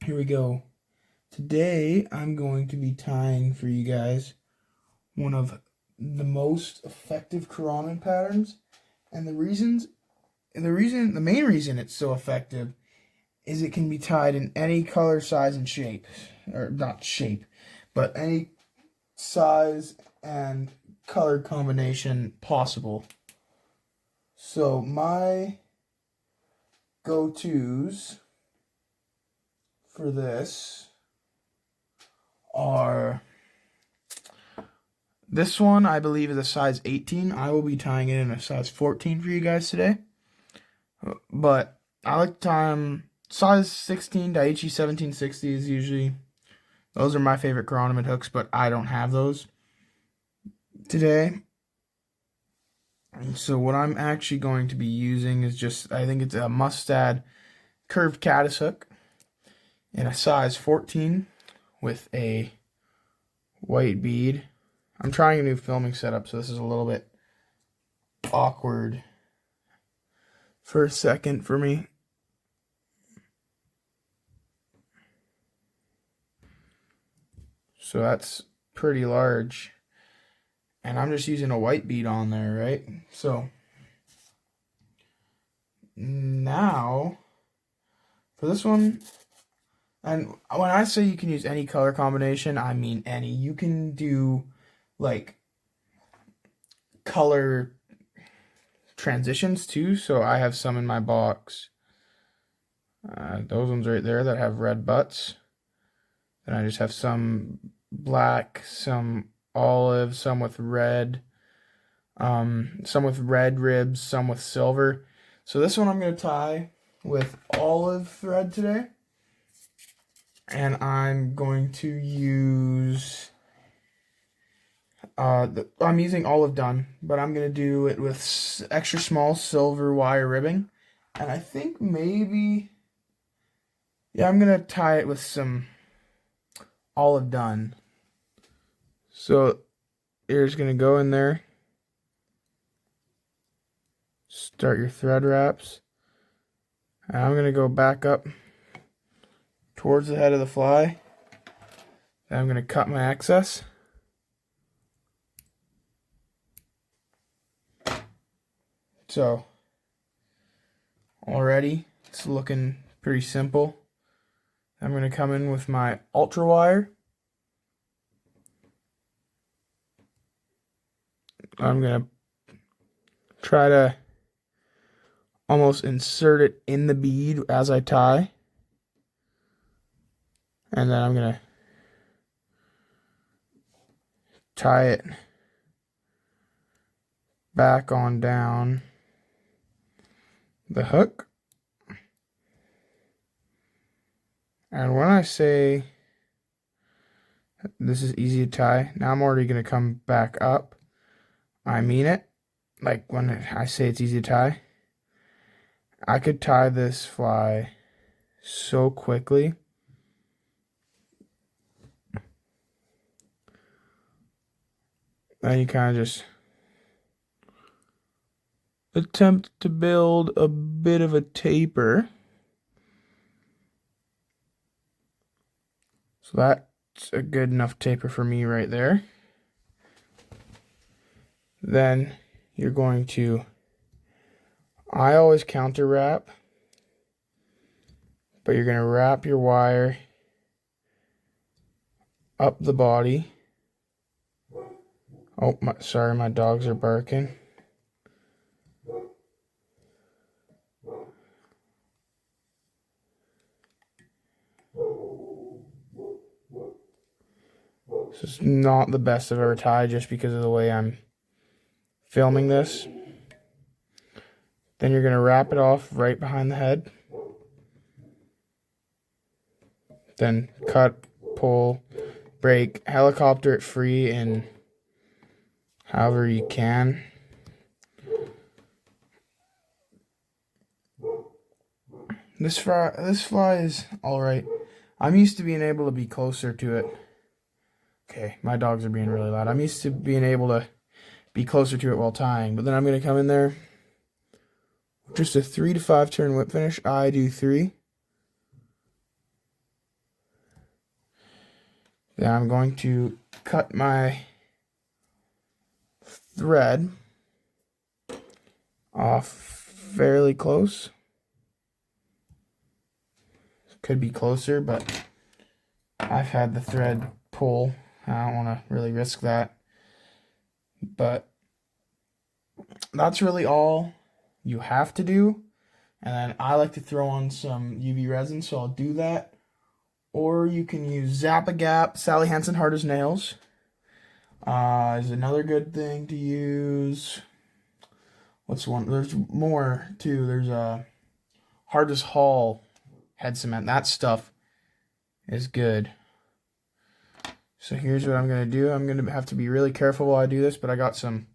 Here we go. Today I'm going to be tying for you guys one of the most effective chironomid patterns, and the main reason it's so effective is it can be tied in any color, size, and shape, or not shape, but any size and color combination possible. So my go-tos for this are this one, I believe, is a size 18. I will be tying it in a size 14 for you guys today. But I like to tie them size 16 to HE 1760 is usually, those are my favorite chironomid hooks, but I don't have those today. And so what I'm actually going to be using is just, I think it's a Mustad curved caddis hook in a size 14 with a white bead. I'm trying a new filming setup, so this is a little bit awkward for a second for me. So that's pretty large. And I'm just using a white bead on there, right? So now for this one, and when I say you can use any color combination, I mean any. You can do like color transitions too. So I have some in my box. Those ones right there that have red butts. Then I just have some black, some olive, some with red, some with red ribs, some with silver. So this one I'm going to tie with olive thread today. And I'm going to use, I'm using olive done, but I'm going to do it with extra small silver wire ribbing. And I think maybe, yeah, I'm going to tie it with some olive done. So you're just going to go in there, start your thread wraps, and I'm going to go back up towards the head of the fly. Then I'm going to cut my excess. So already it's looking pretty simple. I'm going to come in with my ultra wire. I'm going to try to almost insert it in the bead as I tie. And then I'm going to tie it back on down the hook. And when I say this is easy to tie, now I'm already going to come back up. I mean it. Like when I say it's easy to tie, I could tie this fly so quickly. Then you kind of just attempt to build a bit of a taper. So that's a good enough taper for me right there. Then you're going to, I always counter wrap, but you're going to wrap your wire up the body. Oh, sorry, my dogs are barking. This is not the best I've ever tied just because of the way I'm filming this. Then you're going to wrap it off right behind the head. Then cut, pull, break, helicopter it free in however you can. This fly is alright. I'm used to being able to be closer to it. Okay, my dogs are being really loud. I'm used to being able to be closer to it while tying, but then I'm going to come in there. Just a 3 to 5 turn whip finish. I do 3. Then I'm going to cut my thread off fairly close. Could be closer, but I've had the thread pull. I don't want to really risk that. But that's really all you have to do. And then I like to throw on some UV resin, so I'll do that. Or you can use Zap-A-Gap, Sally Hansen Hard as Nails. Is another good thing to use. What's one? There's more too. There's Hard as Hall head cement. That stuff is good. So here's what I'm going to do. I'm going to have to be really careful while I do this, but I got some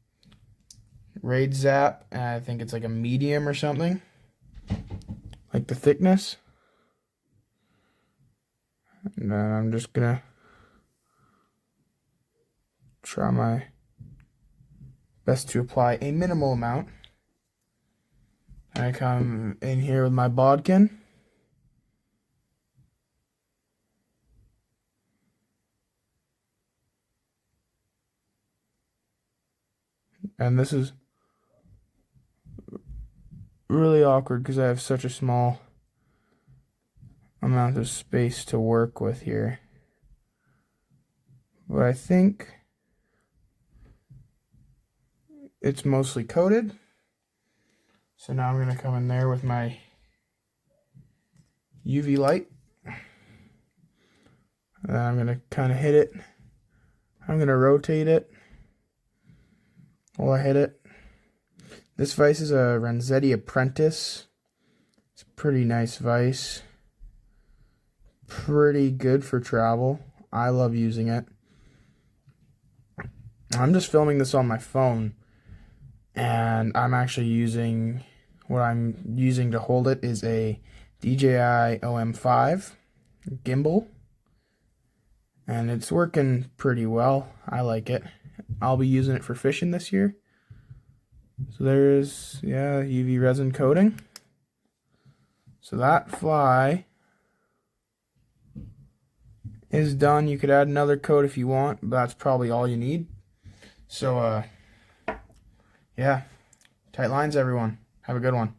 Raid Zap, and I think it's like a medium or something. Like the thickness. And then I'm just going to try my best to apply a minimal amount. I come in here with my bodkin. And this is really awkward because I have such a small amount of space to work with here. But I think it's mostly coated. So now I'm going to come in there with my UV light. And I'm going to kind of hit it. I'm going to rotate it while I hit it. This vise is a Renzetti Apprentice. It's a pretty nice vise. Pretty good for travel. I love using it. I'm just filming this on my phone, and I'm actually using, what I'm using to hold it is a DJI OM5 gimbal, and it's working pretty well. I like it. I'll be using it for fishing this year. So there's, yeah, UV resin coating. So that fly is done. You could add another coat if you want, but that's probably all you need. So, yeah, tight lines, everyone. Have a good one.